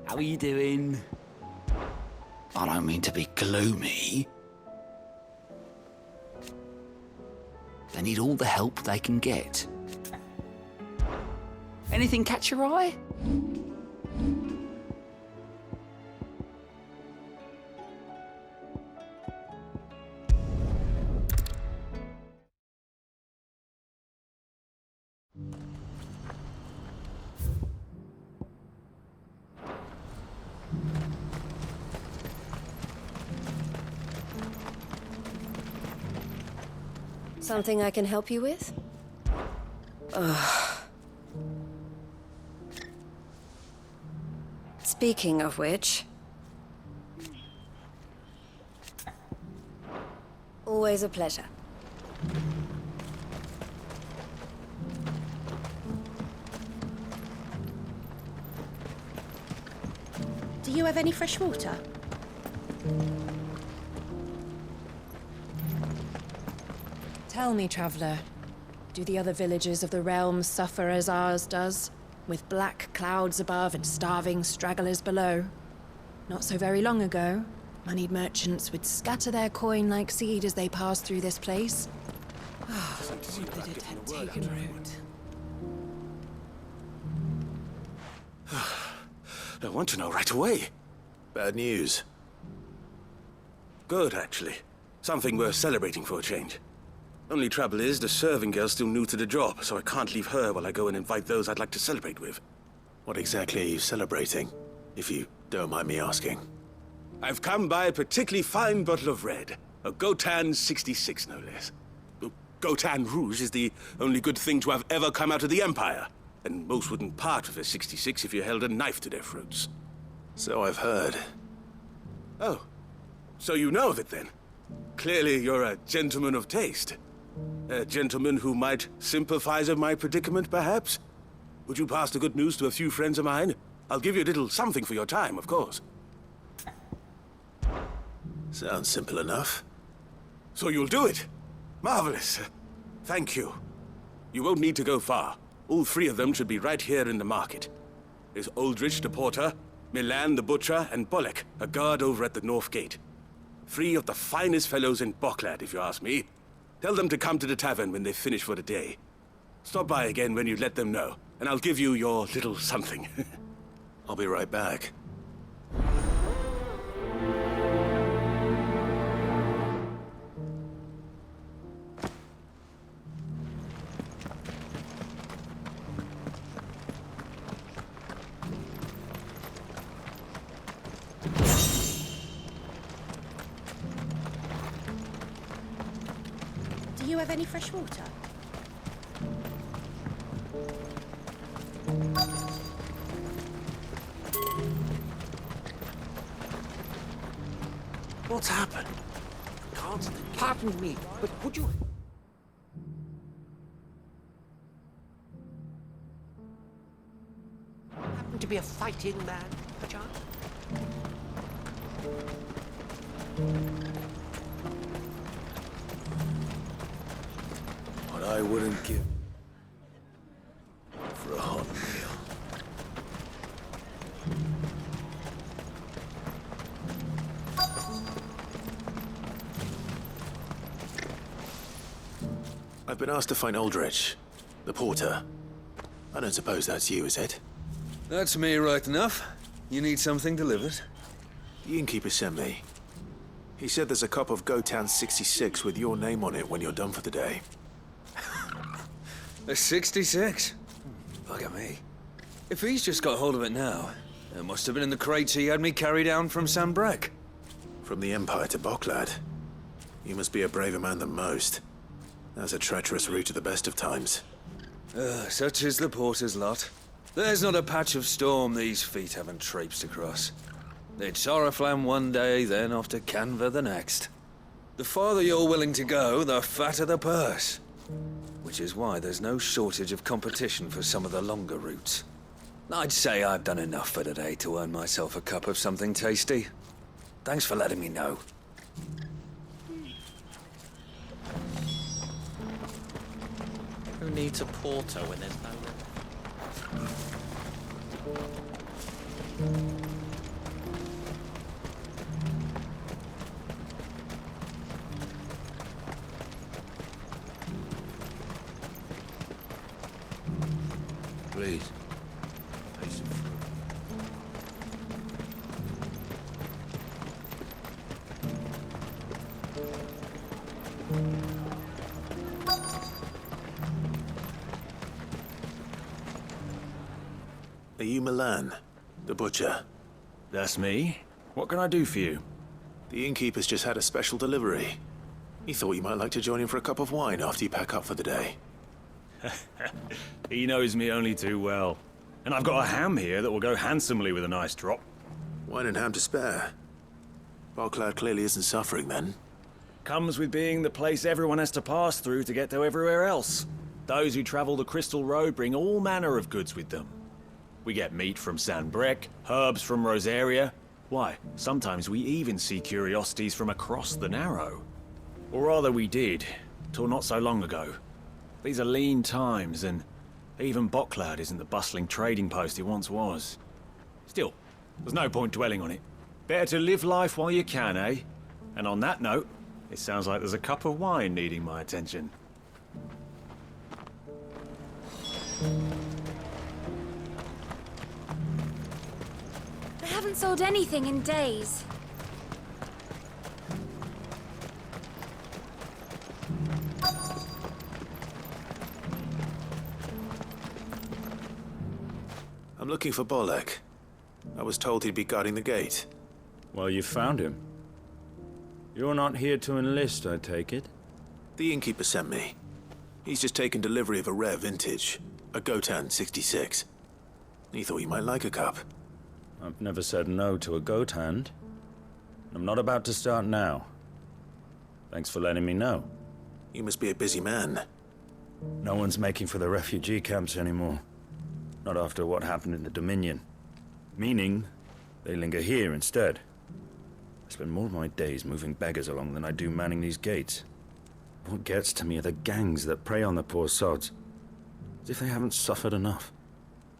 How are you doing? I don't mean to be gloomy. They need all the help they can get. Anything catch your eye? Something I can help you with? Speaking of which... Always a pleasure. Do you have any fresh water? Tell me, traveler, do the other villages of the realm suffer as ours does? With black clouds above and starving stragglers below? Not so very long ago, moneyed merchants would scatter their coin like seed as they passed through this place. Ah, would that it had taken root. I want to know right away. Bad news. Good, actually. Something worth celebrating for a change. Only trouble is, the serving girl's still new to the job, so I can't leave her while I go and invite those I'd like to celebrate with. What exactly are you celebrating, if you don't mind me asking? I've come by a particularly fine bottle of red. A Gotan 66, no less. Gotan Rouge is the only good thing to have ever come out of the Empire. And most wouldn't part with a 66 if you held a knife to their throats. So I've heard. Oh, so you know of it then? Clearly you're a gentleman of taste. A gentleman who might sympathize with my predicament, perhaps? Would you pass the good news to a few friends of mine? I'll give you a little something for your time, of course. Sounds simple enough. So you'll do it? Marvelous. Thank you. You won't need to go far. All three of them should be right here in the market. There's Aldrich the porter, Milan the butcher, and Bolek, a guard over at the north gate. Three of the finest fellows in Boklad, if you ask me. Tell them to come to the tavern when they've finished for the day. Stop by again when you let them know, and I'll give you your little something. I'll be right back. Do you have any fresh water? What's happened? Pardon me, but would you... happen to be a fighting man, perchance? What I wouldn't give for a hot meal. I've been asked to find Aldrich, the porter. I don't suppose that's you, is it? That's me right enough. You need something delivered? The innkeeper sent me. He said there's a cup of Gotan 66 with your name on it when you're done for the day. A 66? Bugger me. If he's just got hold of it now, it must have been in the crates he had me carry down from Sanbrek. From the Empire to Boklad. You must be a braver man than most. That's a treacherous route at the best of times. Such is the porter's lot. There's not a patch of storm these feet haven't traipsed across. It's Oriflamme one day, then off to Canva the next. The farther you're willing to go, the fatter the purse. Which is why there's no shortage of competition for some of the longer routes. I'd say I've done enough for today to earn myself a cup of something tasty. Thanks for letting me know. Who needs a porter when there's no... Please. Piece of fruit. Are you Milan, the butcher? That's me. What can I do for you? The innkeeper's just had a special delivery. He thought you might like to join him for a cup of wine after you pack up for the day. He knows me only too well. And I've got a ham here that will go handsomely with a nice drop. Wine and ham to spare. Barclad clearly isn't suffering then. Comes with being the place everyone has to pass through to get to everywhere else. Those who travel the Crystal Road bring all manner of goods with them. We get meat from San Brec, herbs from Rosaria. Why, sometimes we even see curiosities from across the Narrow. Or rather we did, till not so long ago. These are lean times, and even Barclad isn't the bustling trading post it once was. Still, there's no point dwelling on it. Better to live life while you can, eh? And on that note, it sounds like there's a cup of wine needing my attention. I haven't sold anything in days. I'm looking for Bolek. I was told he'd be guarding the gate. Well, you found him. You're not here to enlist, I take it? The innkeeper sent me. He's just taken delivery of a rare vintage, a Gotan 66. He thought you might like a cup. I've never said no to a goat hand. I'm not about to start now. Thanks for letting me know. You must be a busy man. No one's making for the refugee camps anymore. Not after what happened in the Dominion. Meaning, they linger here instead. I spend more of my days moving beggars along than I do manning these gates. What gets to me are the gangs that prey on the poor sods. As if they haven't suffered enough.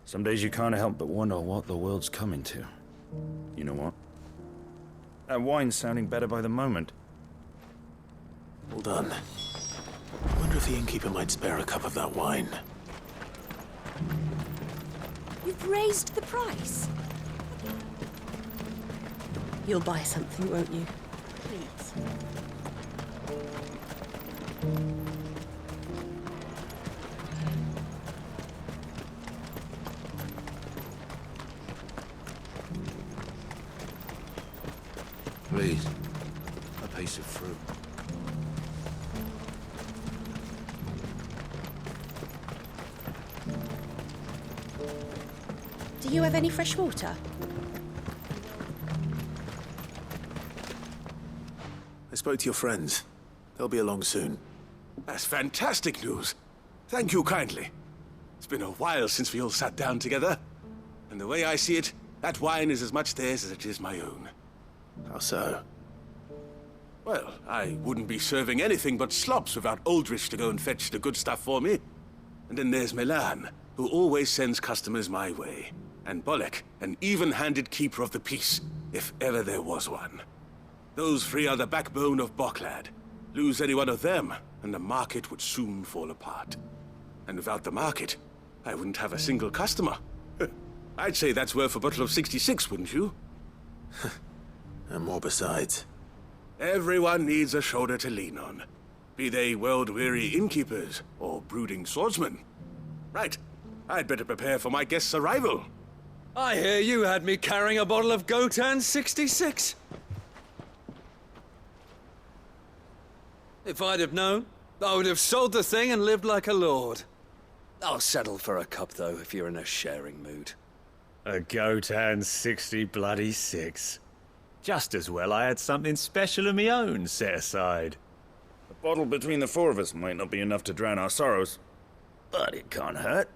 Some days you can't help but wonder what the world's coming to. You know what? That wine's sounding better by the moment. Well done. I wonder if the innkeeper might spare a cup of that wine. You've raised the price. You'll buy something, won't you? Please. Please. A piece of fruit. Do you have any fresh water? I spoke to your friends. They'll be along soon. That's fantastic news. Thank you kindly. It's been a while since we all sat down together. And the way I see it, that wine is as much theirs as it is my own. How so? Well, I wouldn't be serving anything but slops without Aldrich to go and fetch the good stuff for me. And then there's Milan, who always sends customers my way. And Bolek, an even-handed keeper of the peace, if ever there was one. Those three are the backbone of Barclad. Lose any one of them, and the market would soon fall apart. And without the market, I wouldn't have a single customer. I'd say that's worth a bottle of 66, wouldn't you? And more besides. Everyone needs a shoulder to lean on. Be they world-weary innkeepers or brooding swordsmen. Right, I'd better prepare for my guest's arrival. I hear you had me carrying a bottle of Gotan 66. If I'd have known, I would have sold the thing and lived like a lord. I'll settle for a cup, though, if you're in a sharing mood. A Gotan 60 bloody 6. Just as well I had something special of my own set aside. A bottle between the four of us might not be enough to drown our sorrows, but it can't hurt.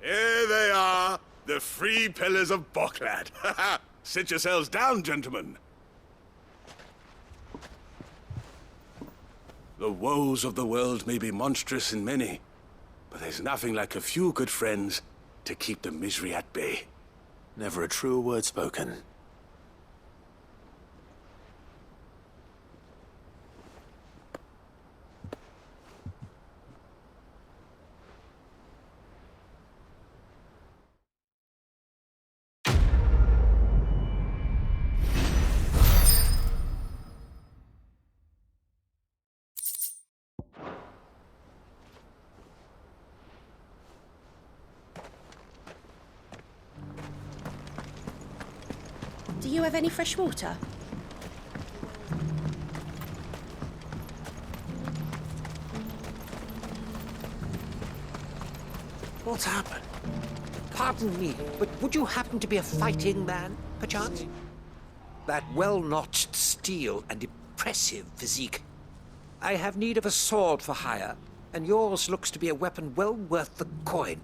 Here they are, the three pillars of Barclad. Sit yourselves down, gentlemen. The woes of the world may be monstrous in many, but there's nothing like a few good friends to keep the misery at bay. Never a truer word spoken. you have any fresh water? What's happened? Pardon me, but would you happen to be a fighting man, perchance? That well-notched steel and impressive physique. I have need of a sword for hire, and yours looks to be a weapon well worth the coin.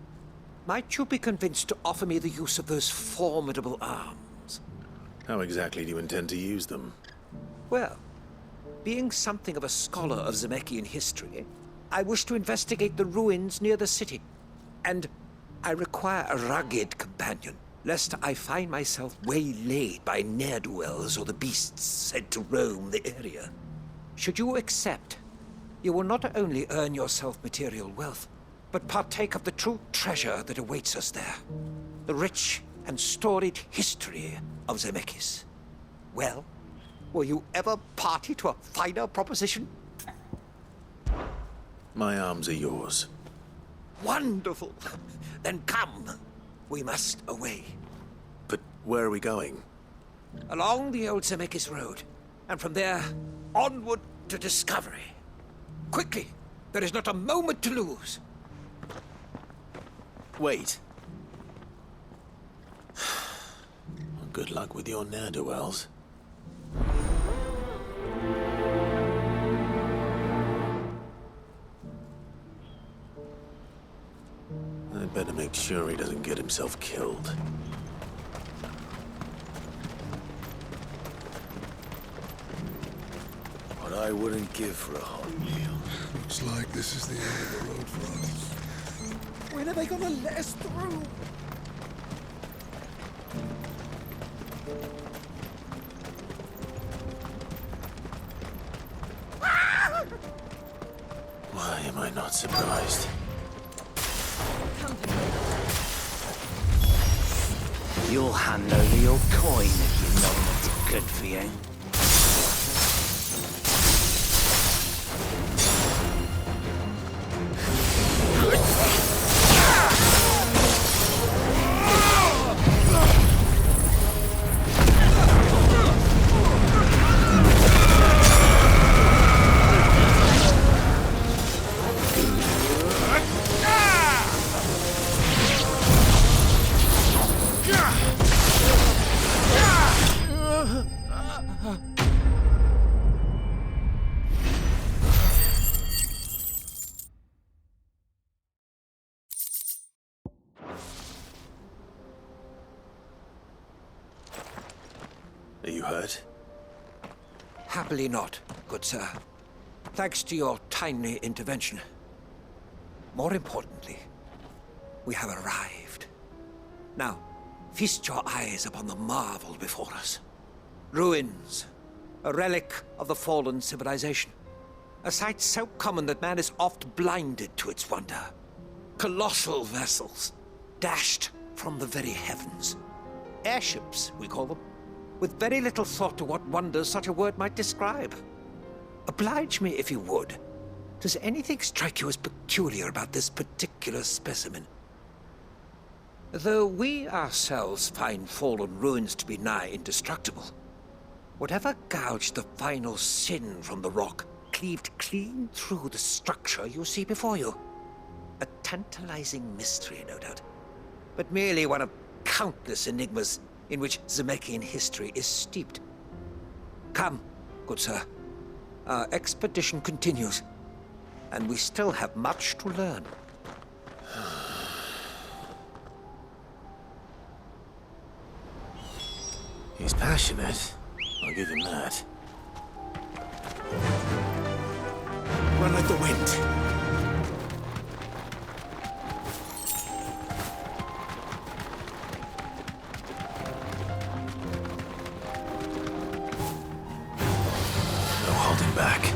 Might you be convinced to offer me the use of those formidable arms? How exactly do you intend to use them? Well, being something of a scholar of Zemeckis history, I wish to investigate the ruins near the city. And I require a rugged companion, lest I find myself waylaid by ne'er-do-wells or the beasts said to roam the area. Should you accept, you will not only earn yourself material wealth, but partake of the true treasure that awaits us there. The rich and storied history of Zemeckis. Well, were you ever party to a finer proposition? My arms are yours. Wonderful! Then come. We must away. But where are we going? Along the old Zemeckis Road, and from there, onward to discovery. Quickly! There is not a moment to lose. Wait. Good luck with your ne'er-do-wells. I'd better make sure he doesn't get himself killed. What I wouldn't give for a hot meal. Looks like this is the end of the road for us. When are they gonna let us through? Why am I not surprised? You'll hand over your coin if you know what's good for you. Are you hurt? Happily not, good sir. Thanks to your timely intervention. More importantly, we have arrived. Now, feast your eyes upon the marvel before us. Ruins, a relic of the fallen civilization. A sight so common that man is oft blinded to its wonder. Colossal vessels, dashed from the very heavens. Airships, we call them, with very little thought to what wonders such a word might describe. Oblige me if you would. Does anything strike you as peculiar about this particular specimen? Though we ourselves find fallen ruins to be nigh indestructible, whatever gouged the final sin from the rock cleaved clean through the structure you see before you. A tantalizing mystery, no doubt, but merely one of countless enigmas in which Zemeckis history is steeped. Come, good sir. Our expedition continues, and we still have much to learn. He's passionate. I'll give him that. Run like the wind. No holding back.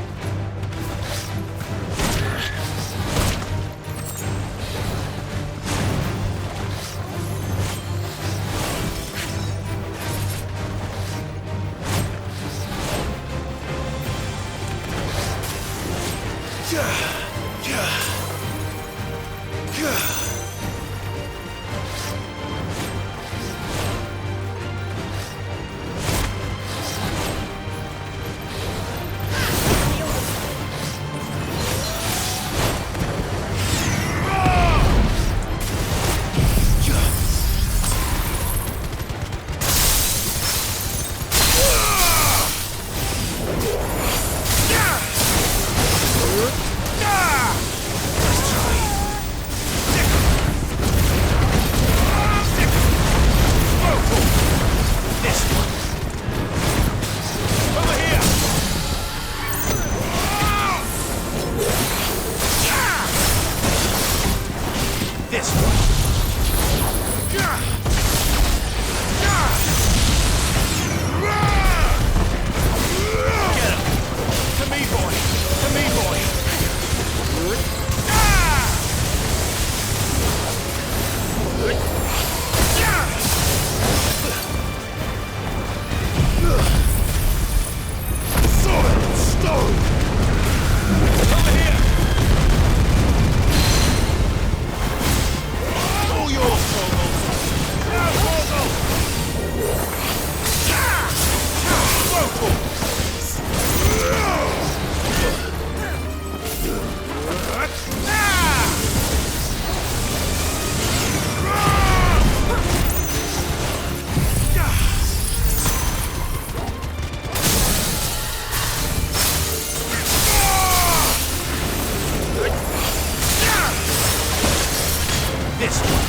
This one!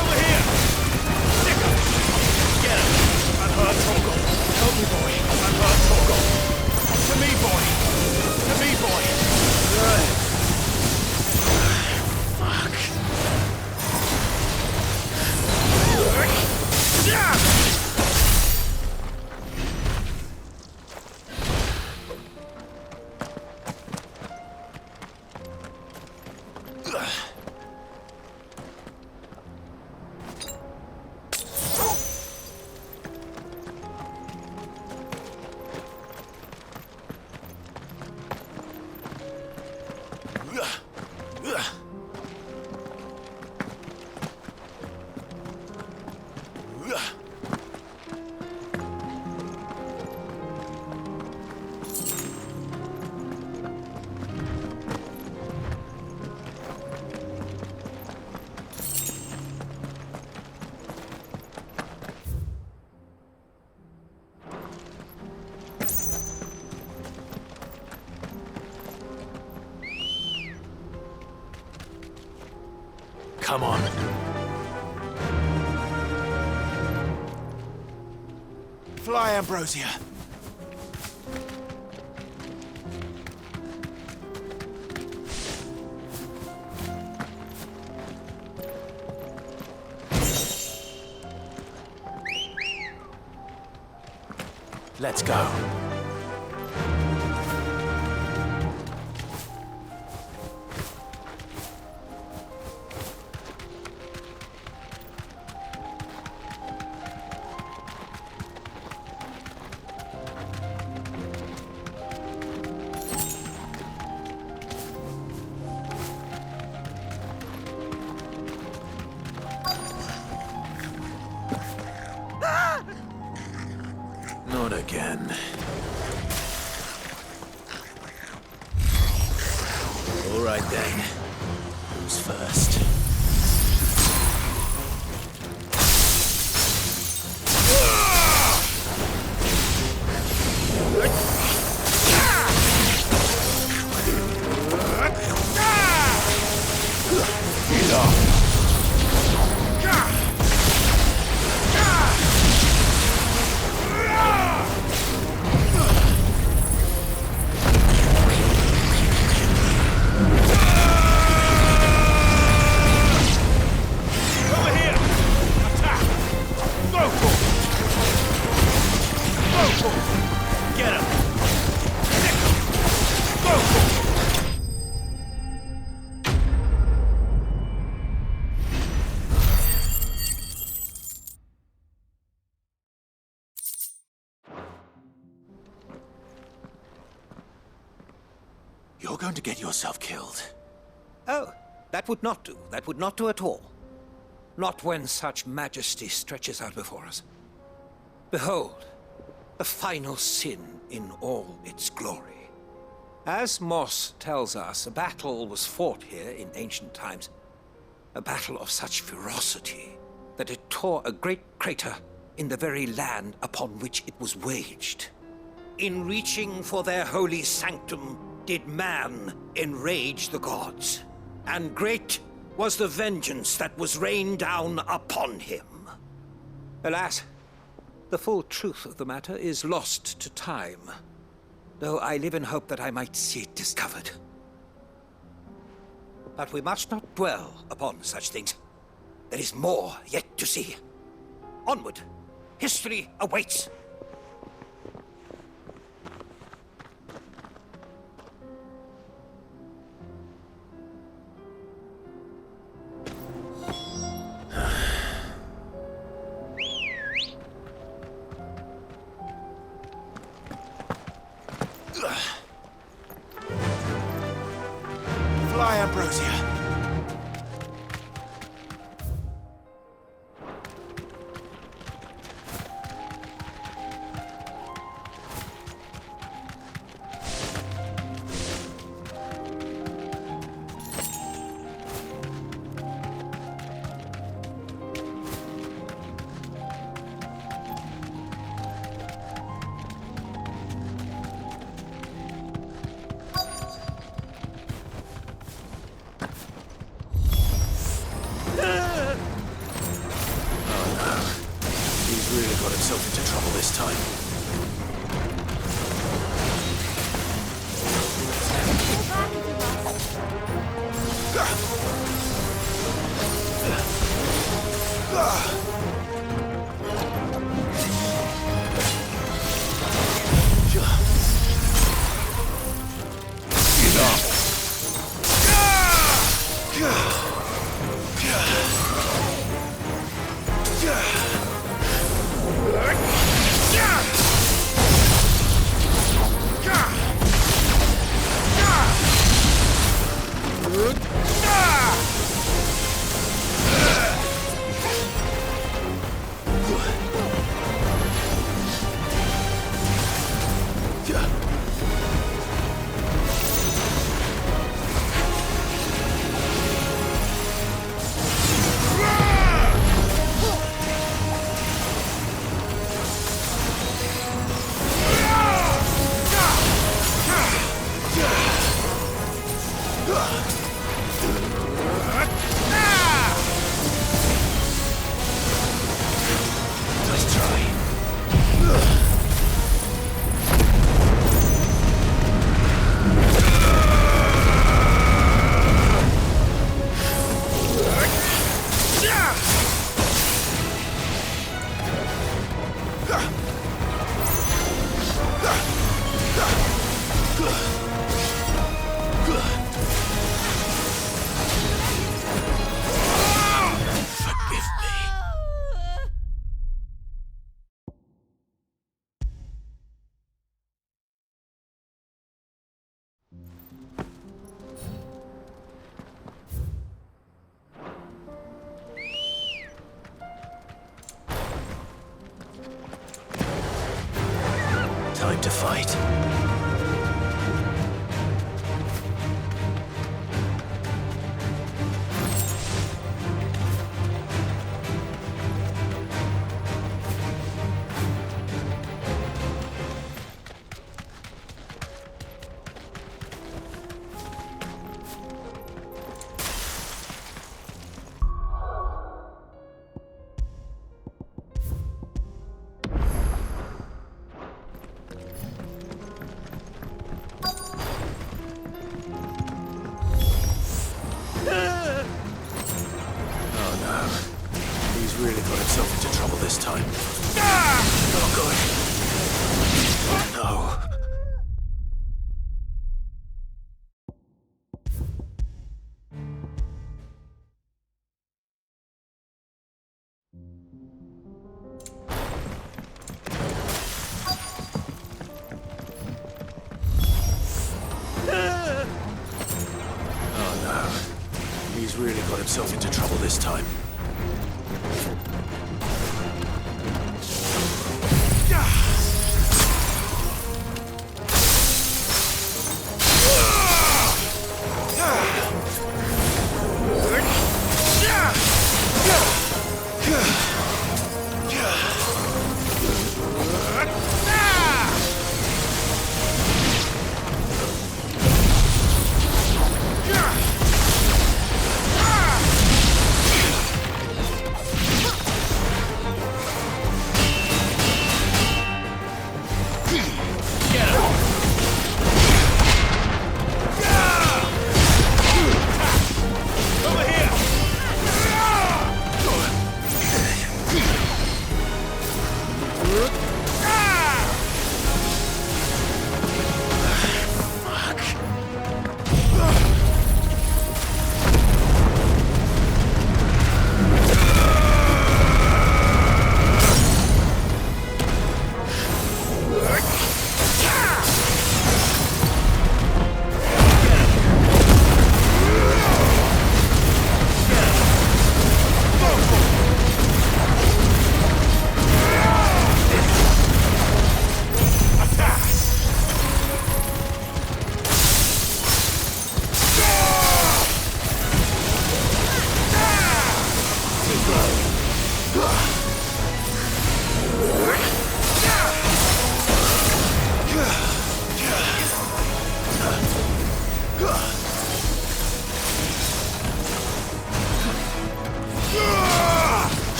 Over here! Sticker! Get him! I've heard Torgal. Help me, boy. I've heard Torgal. To me, boy. To me, boy. Fuck. Come on. Fly, Ambrosia. Let's go. Not again. All right then. Who's first? Get him! You're going to get yourself killed. Oh, that would not do. That would not do at all. Not when such majesty stretches out before us. Behold, the final sin in all its glory. As Moss tells us, a battle was fought here in ancient times. A battle of such ferocity that it tore a great crater in the very land upon which it was waged. In reaching for their holy sanctum, did man enrage the gods, and great was the vengeance that was rained down upon him. Alas, the full truth of the matter is lost to time, though I live in hope that I might see it discovered. But we must not dwell upon such things. There is more yet to see. Onward! History awaits! Fly, Ambrosia. got himself into trouble this time. Time to fight. Really got himself into trouble this time. Oh, God. Oh, no. Oh, no. He's really got himself into trouble this time.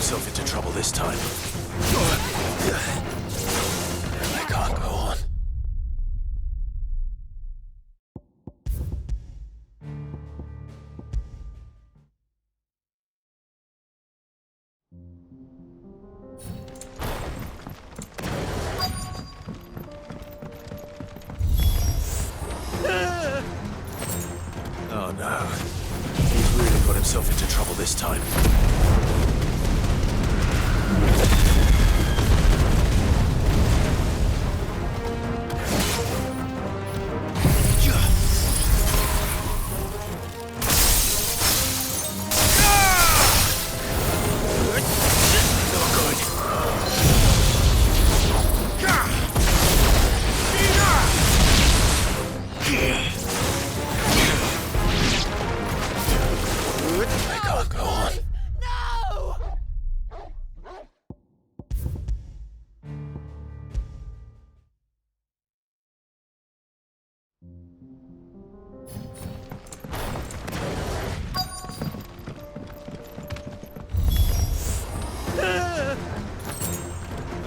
himself into trouble this time. I can't go on. Oh no. He's really got himself into trouble this time.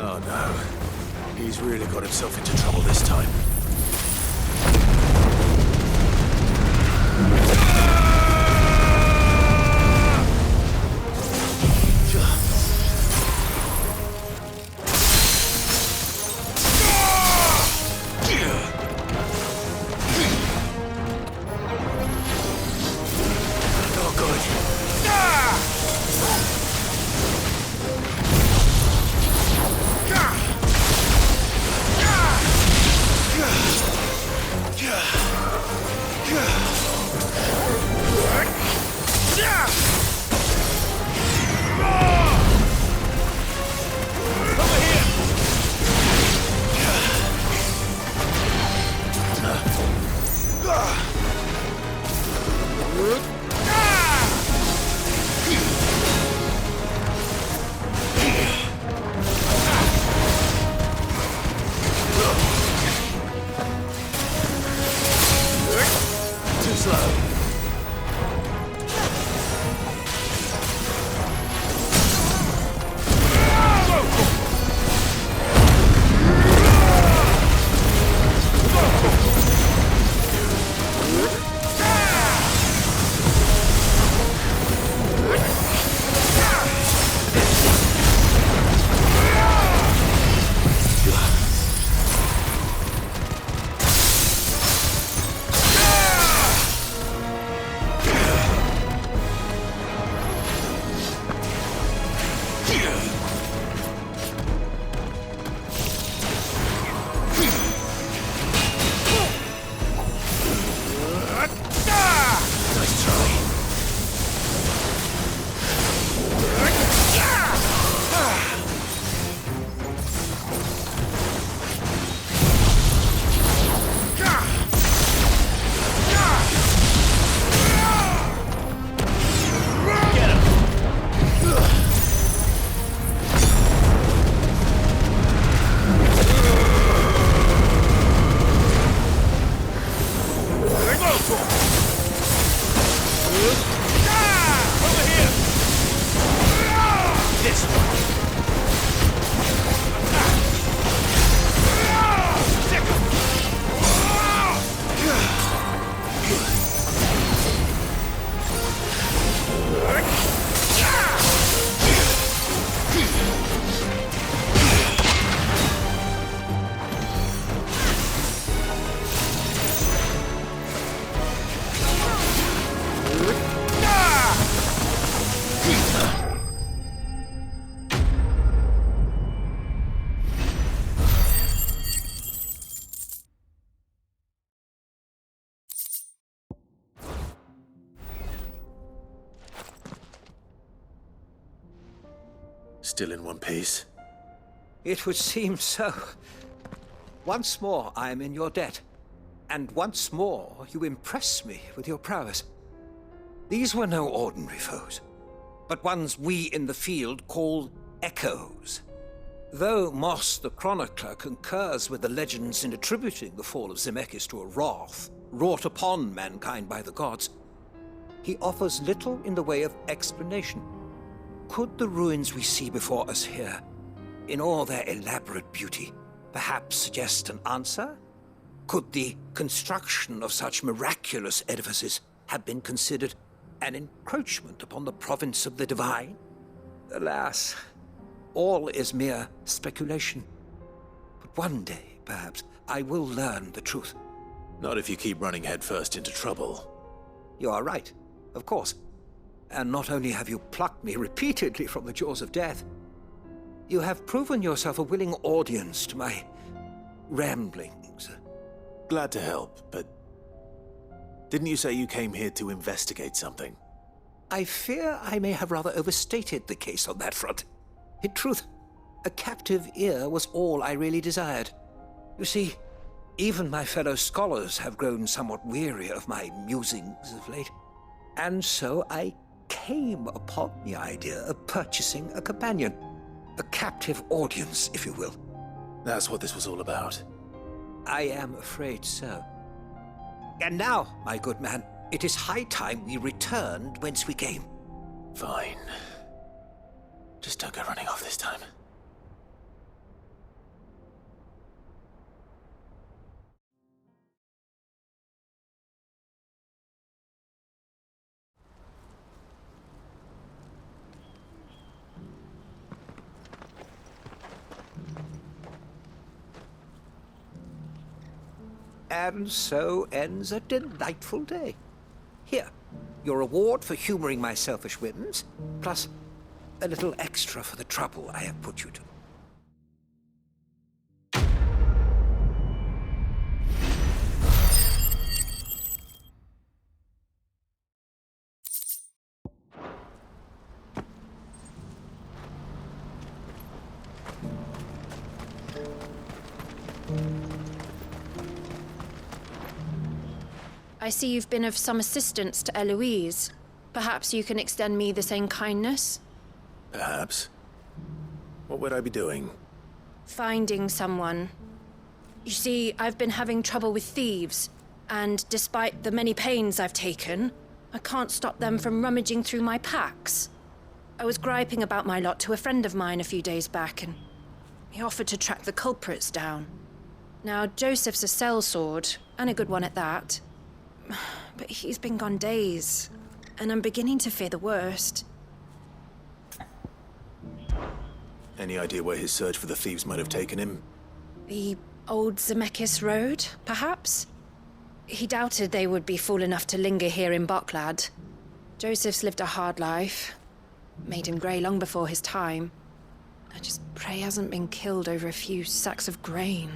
Oh no. He's really got himself into trouble this time. Still in one piece? It would seem so. Once more I am in your debt, and once more you impress me with your prowess. These were no ordinary foes, but ones we in the field call echoes. Though Moss the Chronicler concurs with the legends in attributing the fall of Zemeckis to a wrath wrought upon mankind by the gods, he offers little in the way of explanation. Could the ruins we see before us here, in all their elaborate beauty, perhaps suggest an answer? Could the construction of such miraculous edifices have been considered an encroachment upon the province of the divine? Alas, all is mere speculation. But one day, perhaps, I will learn the truth. Not if you keep running headfirst into trouble. You are right, of course. And not only have you plucked me repeatedly from the jaws of death, you have proven yourself a willing audience to my ramblings. Glad to help, but didn't you say you came here to investigate something? I fear I may have rather overstated the case on that front. In truth, a captive ear was all I really desired. You see, even my fellow scholars have grown somewhat weary of my musings of late. And so I came upon the idea of purchasing a companion. A captive audience, if you will. That's what this was all about. I am afraid so. And now, my good man, it is high time we returned whence we came. Fine. Just don't go running off this time. And so ends a delightful day. Here, your reward for humoring my selfish whims, plus a little extra for the trouble I have put you to. I see you've been of some assistance to Eloise. Perhaps you can extend me the same kindness? Perhaps. What would I be doing? Finding someone. You see, I've been having trouble with thieves, and despite the many pains I've taken, I can't stop them from rummaging through my packs. I was griping about my lot to a friend of mine a few days back, and he offered to track the culprits down. Now, Joseph's a sellsword, and a good one at that. But he's been gone days, and I'm beginning to fear the worst. Any idea where his search for the thieves might have taken him? The old Zemeckis Road, perhaps? He doubted they would be fool enough to linger here in Boklad. Joseph's lived a hard life. Made him grey long before his time. I just pray he hasn't been killed over a few sacks of grain.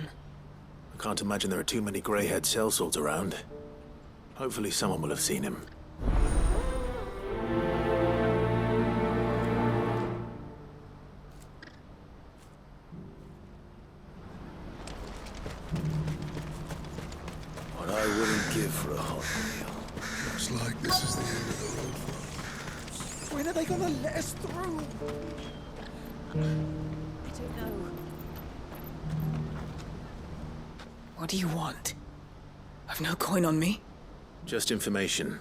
I can't imagine there are too many grey-haired sellswords around. Hopefully someone will have seen him. What I wouldn't give for a hot meal. Looks like this is the end of the road for us. When are they gonna let us through? I don't know. What do you want? I've no coin on me. Just information.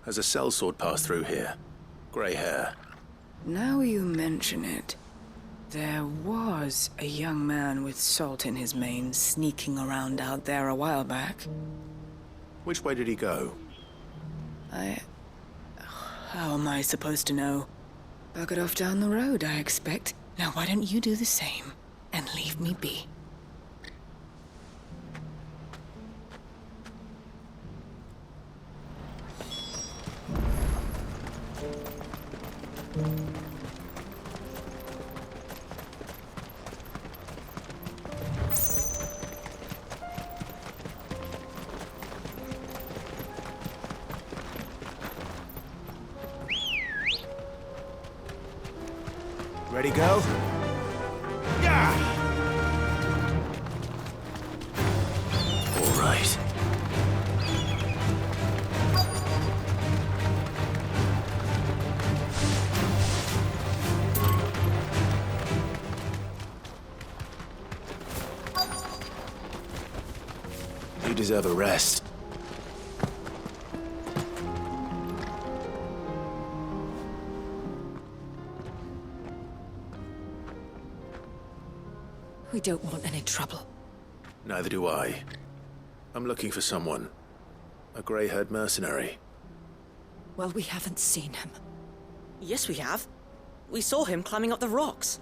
Has a sellsword passed through here? Grey hair. Now you mention it, there was a young man with salt in his mane sneaking around out there a while back. Which way did he go? How am I supposed to know? Buggered off down the road, I expect. Now why don't you do the same and leave me be? Ready, go? Yeah! All right. You deserve a rest. We don't want any trouble. Neither do I. I'm looking for someone. A grey-haired mercenary. Well, we haven't seen him. Yes, we have. We saw him climbing up the rocks.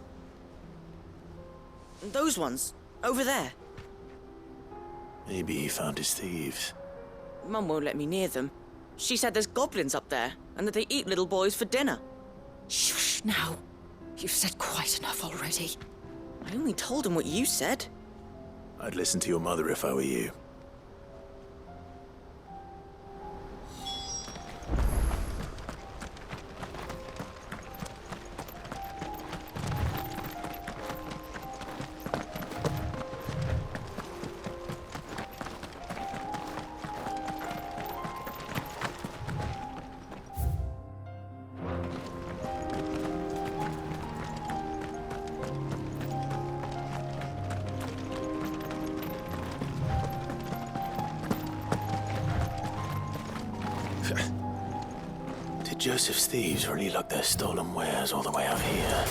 Those ones, over there. Maybe he found his thieves. Mum won't let me near them. She said there's goblins up there, and that they eat little boys for dinner. Shush now. You've said quite enough already. I only told him what you said. I'd listen to your mother if I were you. Did Joseph's thieves really lug their stolen wares all the way out here?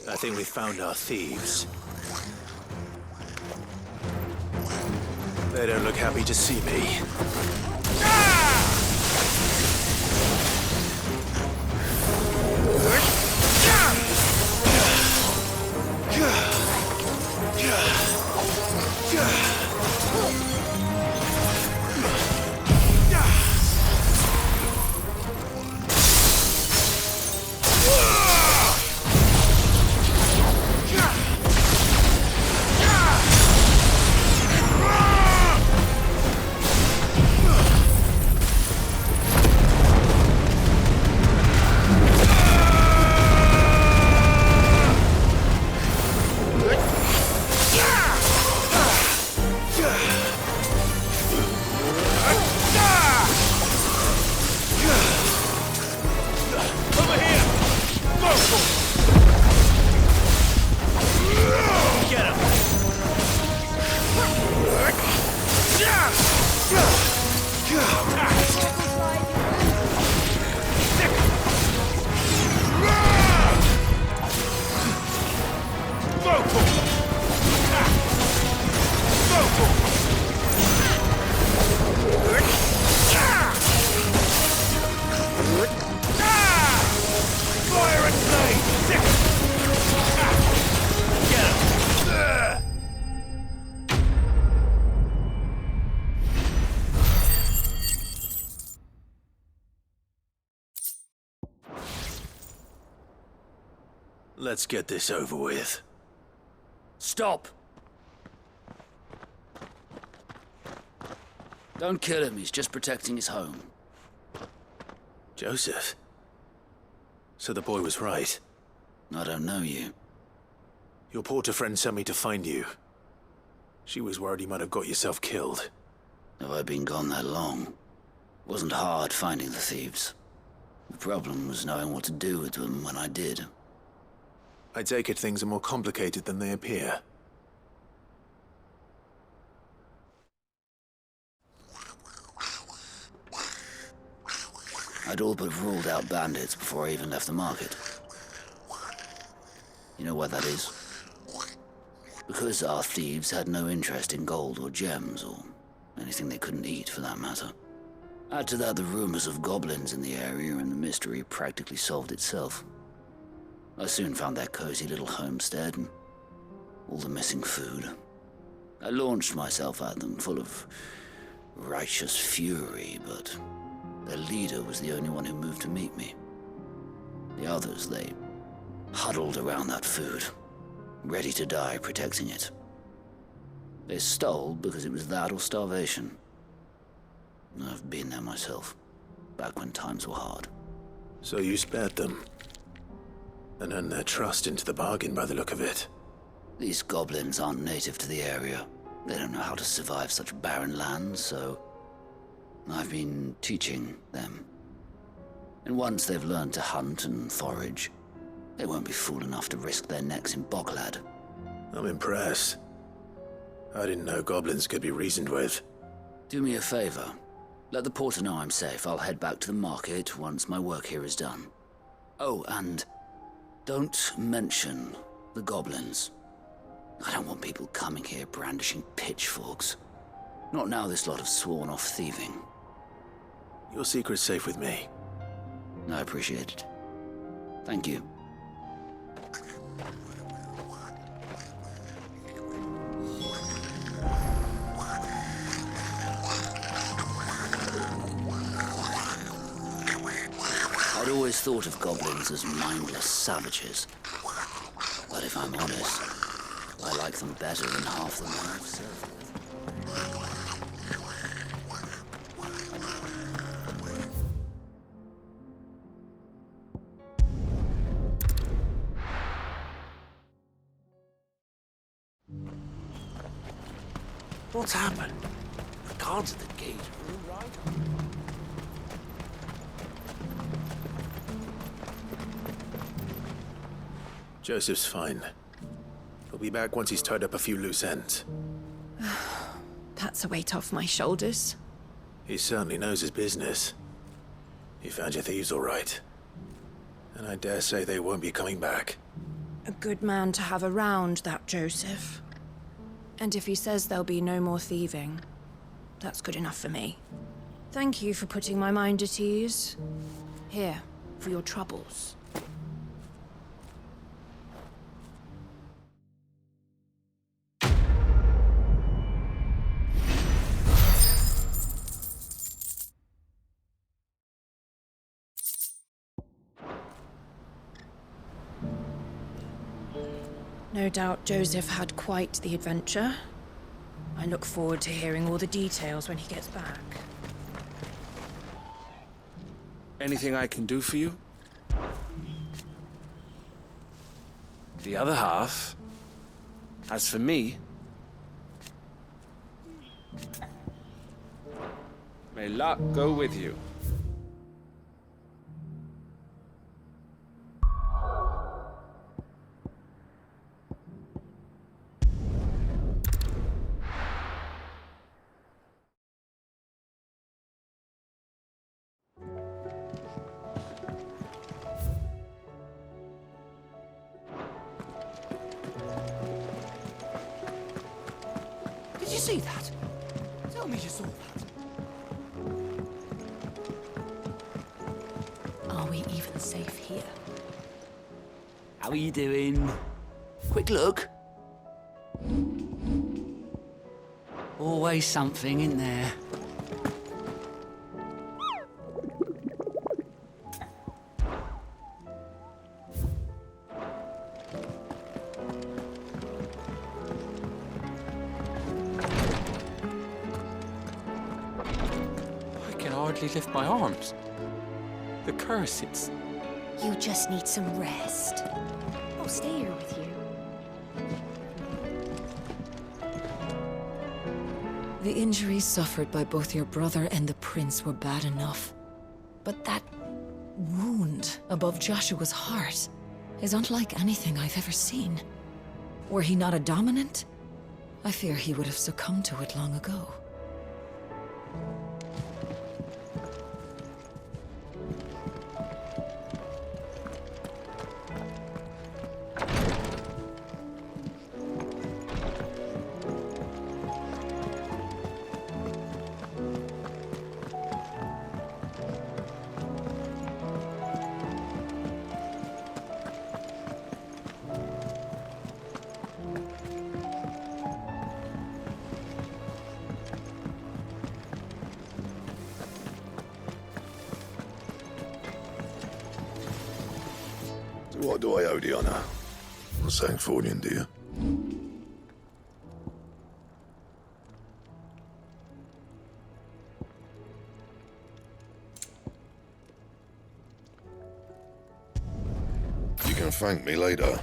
I think we found our thieves. They don't look happy to see me. Let's get this over with. Stop! Don't kill him, he's just protecting his home. Joseph? So the boy was right. I don't know you. Your porter friend sent me to find you. She was worried you might have got yourself killed. Have I been gone that long? It wasn't hard finding the thieves. The problem was knowing what to do with them when I did. I take it things are more complicated than they appear. I'd all but ruled out bandits before I even left the market. You know why that is? Because our thieves had no interest in gold or gems, or anything they couldn't eat for that matter. Add to that the rumors of goblins in the area, and the mystery practically solved itself. I soon found their cozy little homestead and all the missing food. I launched myself at them, full of righteous fury, but their leader was the only one who moved to meet me. The others, they huddled around that food, ready to die protecting it. They stole because it was that or starvation. I've been there myself, back when times were hard. So you spared them? And earned their trust into the bargain by the look of it. These goblins aren't native to the area. They don't know how to survive such barren lands, so I've been teaching them. And once they've learned to hunt and forage, they won't be fool enough to risk their necks in Boglad. I'm impressed. I didn't know goblins could be reasoned with. Do me a favor. Let the porter know I'm safe. I'll head back to the market once my work here is done. Oh, and don't mention the goblins. I don't want people coming here brandishing pitchforks. Not now this lot have sworn off thieving. Your secret's safe with me. I appreciate it. Thank you. I'd always thought of goblins as mindless savages. But if I'm honest, I like them better than half the men I've served with. What's happened? The guards at the gate are all right. Joseph's fine. He'll be back once he's tied up a few loose ends. That's a weight off my shoulders. He certainly knows his business. He found your thieves all right. And I dare say they won't be coming back. A good man to have around, that Joseph. And if he says there'll be no more thieving, that's good enough for me. Thank you for putting my mind at ease. Here, for your troubles. No doubt Joseph had quite the adventure. I look forward to hearing all the details when he gets back. Anything I can do for you? The other half. As for me, may luck go with you. Did you see that? Tell me you saw that. Are we even safe here? How are you doing? Quick look. Always something in there. I can hardly lift my arms. The curse, it's... You just need some rest. I'll stay here with you. The injuries suffered by both your brother and the prince were bad enough. But that wound above Joshua's heart is unlike anything I've ever seen. Were he not a dominant, I fear he would have succumbed to it long ago. What do I owe the honor? I'm saying Fordian, do you? You can thank me later.